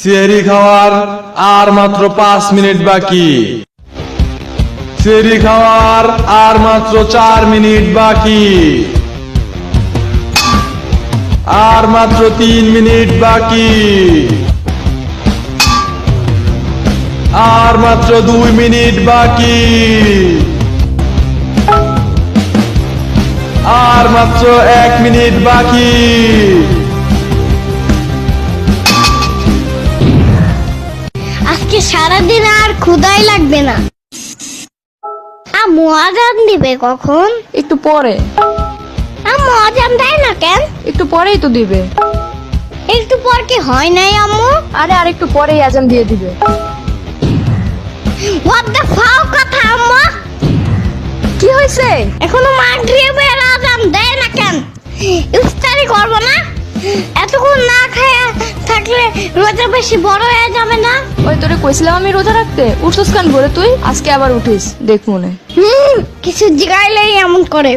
সেহরি খাওয়ার আর মাত্র 5 মিনিট বাকি। সেহরি খাওয়ার আর মাত্র 4 মিনিট বাকি। আর মাত্র 3 মিনিট বাকি। আর মাত্র 2 মিনিট বাকি। আর মাত্র 1 মিনিট বাকি। আজকে সারাদিন আর ক্ষুধাই লাগবে না। আম্মু আজান দিবে কখন? একটু পরে। আম্মু আজান দেয় না কেন? একটু পরেই তো দিবে। একটু পর কি হয় নাই আম্মু? আরে আর একটু পরেই আজান দিয়ে দিবে। হোয়াট দ্য ফাও কথা আম্মু? কি হয়েছে? এখনো মাগরিবের আজান দেয় না কেন? ইফতারি করব না? এতক্ষণ না খায়া থাকলে রোজা বেশি বড় হয়ে যাবে না? ওই তোরে কইছিলাম আমি রোজা রাখতে, উঠছস কান ভরে তুই? আজকে আবার উঠিস, দেখ মনে। কিছু জিগাইলেই এমন করে।